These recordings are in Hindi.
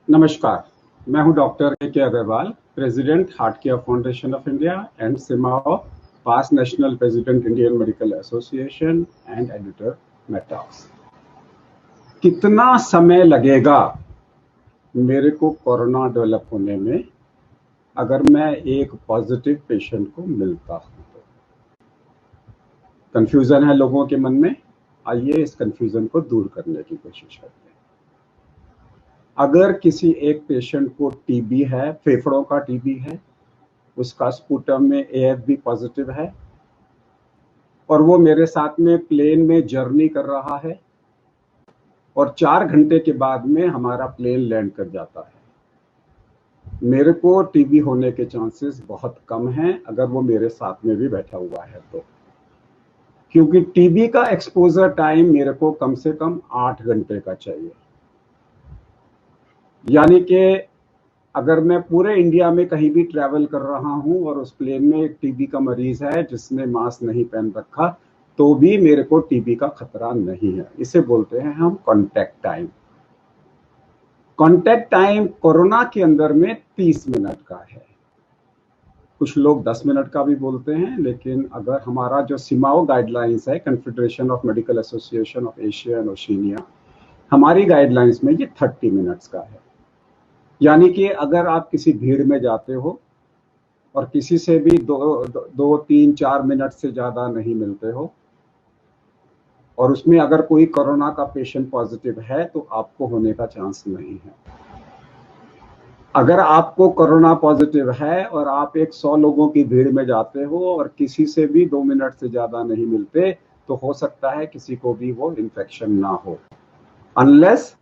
नमस्कार, मैं हूं doctor K Aggarwal, president heart care foundation of India and CMAAO, past national president Indian medical association and editor Medtalks. कितना समय लगेगा मेरे को कोरोना डेवलप होने में अगर मैं एक पॉजिटिव पेशेंट को मिलता हूं तो? कंफ्यूजन है लोगों के मन में। आइए इस कंफ्यूजन को दूर करने की कोशिश करते हैं। अगर किसी एक पेशेंट को टीबी है, फेफड़ों का टीबी है, उसका स्पूटम में एएफबी पॉजिटिव है और वो मेरे साथ में प्लेन में जर्नी कर रहा है और 4 घंटे के बाद में हमारा प्लेन लैंड कर जाता है, मेरे को टीबी होने के चांसेस बहुत कम हैं अगर वो मेरे साथ में भी बैठा हुआ है तो। क्योंकि टीबी का एक्सपोजर टाइम मेरे को कम से कम 8 घंटे का चाहिए। यानी कि अगर मैं पूरे इंडिया में कहीं भी ट्रैवल कर रहा हूं और उस प्लेन में एक टीबी का मरीज है जिसने मास्क नहीं पहन रखा, तो भी मेरे को टीबी का खतरा नहीं है। इसे बोलते हैं हम contact time. Contact time corona के अंदर में 30 मिनट का है। कुछ लोग 10 मिनट का भी बोलते हैं, लेकिन अगर हमारा जो सिमाओ गाइडलाइंस है, confederation of medical association of Asia and Oceania, हमारी गाइडलाइंस में ये 30 मिनट्स का है। यानी कि अगर आप किसी भीड़ में जाते हो और किसी से भी 2-3-4 मिनट से ज्यादा नहीं मिलते हो और उसमें अगर कोई कोरोना का पेशेंट पॉजिटिव है तो आपको होने का चांस नहीं है। अगर आपको कोरोना पॉजिटिव है और आप एक 100 लोगों की भीड़ में जाते हो और किसी से भी 2 मिनट से ज्यादा नहीं मिलते, तो हो सकता है किसी को भी वो इन्फेक्शन ना हो, अनलेस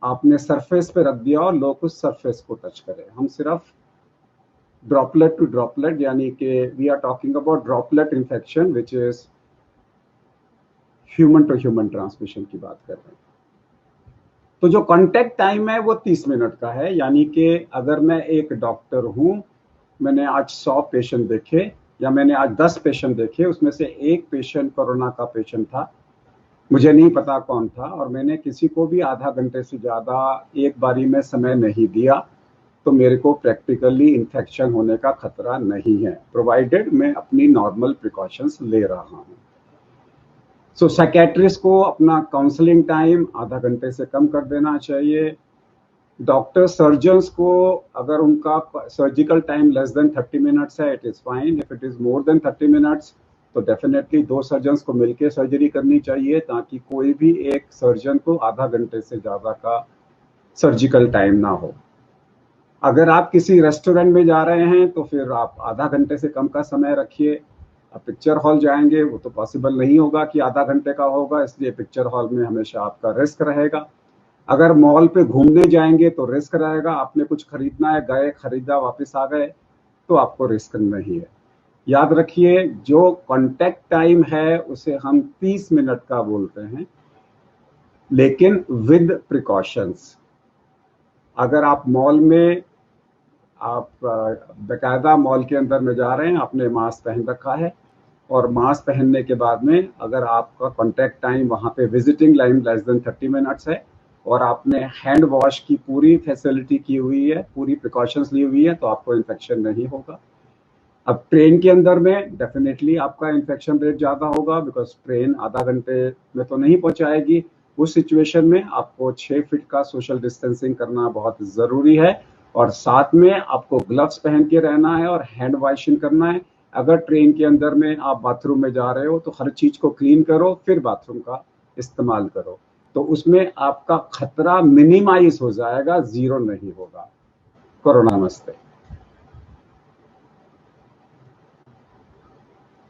आपने सरफेस पे रख दिया और लोग उस सरफेस को टच करें। हम सिर्फ ड्रॉपलेट टू ड्रॉपलेट, यानी कि we are talking about droplet infection which is human to human transmission की बात कर रहे हैं। तो जो कांटेक्ट टाइम है वो 30 मिनट का है। यानी कि अगर मैं एक डॉक्टर हूं, मैंने आज 100 पेशेंट देखे या मैंने आज 10 पेशेंट देखे, उसमें से एक पेशेंट कोरोना का पेशेंट था, मुझे नहीं पता कौन था, और मैंने किसी को भी आधा घंटे से ज्यादा एक बारी में समय नहीं दिया, तो मेरे को प्रैक्टिकली इन्फेक्शन होने का खतरा नहीं है, प्रोवाइडेड मैं अपनी नॉर्मल प्रिकॉशंस ले रहा हूं। सो साइकेट्रिस्ट को अपना काउंसलिंग टाइम आधा घंटे से कम कर देना चाहिए। डॉक्टर सर्जन्स को अगर उनका surgical time less than 30 minutes है, it is fine. If it is more than 30 minutes तो डेफिनेटली 2 सर्जन्स को मिलकर सर्जरी करनी चाहिए, ताकि कोई भी एक सर्जन को आधा घंटे से ज्यादा का सर्जिकल टाइम ना हो। अगर आप किसी रेस्टोरेंट में जा रहे हैं तो फिर आप आधा घंटे से कम का समय रखिए। अब पिक्चर हॉल जाएंगे, वो तो पॉसिबल नहीं होगा कि आधा घंटे का होगा, इसलिए पिक्चर हॉल में हमेशा आपका रिस्क रहेगा। अगर मॉल पे घूमने जाएंगे तो रिस्क रहेगा, आपने कुछ खरीदना है, गए, खरीदा, वापस आ गए, तो आपको रिस्क नहीं है। याद रखिए, जो कांटेक्ट टाइम है उसे हम 30 मिनट का बोलते हैं, लेकिन विद प्रिकॉशंस। अगर आप मॉल में, आप बेकायदा मॉल के अंदर में जा रहे हैं, आपने मास्क पहन रखा है, और मास्क पहनने के बाद में अगर आपका कांटेक्ट टाइम वहां पे visiting line less than 30 minutes है और आपने हैंड वॉश की पूरी फैसिलिटी की हुई है, पूरी प्रिकॉशंस ली हुई है, तो आपको इन्फेक्शन नहीं होगा। अब ट्रेन के अंदर में डेफिनेटली आपका इन्फेक्शन रेट ज्यादा होगा, बिकॉज ट्रेन आधा घंटे में तो नहीं पहुंचाएगी। उस सिचुएशन में आपको 6 फीट का सोशल डिस्टेंसिंग करना बहुत जरूरी है, और साथ में आपको ग्लव्स पहन के रहना है और हैंड वॉशिंग करना है। अगर ट्रेन के अंदर में आप बाथरूम में जा रहे हो तो हर चीज को क्लीन करो, फिर बाथरूम का इस्तेमाल करो, तो उसमें आपका खतरा मिनिमाइज हो जाएगा, जीरो नहीं होगा। कोरोना नमस्ते।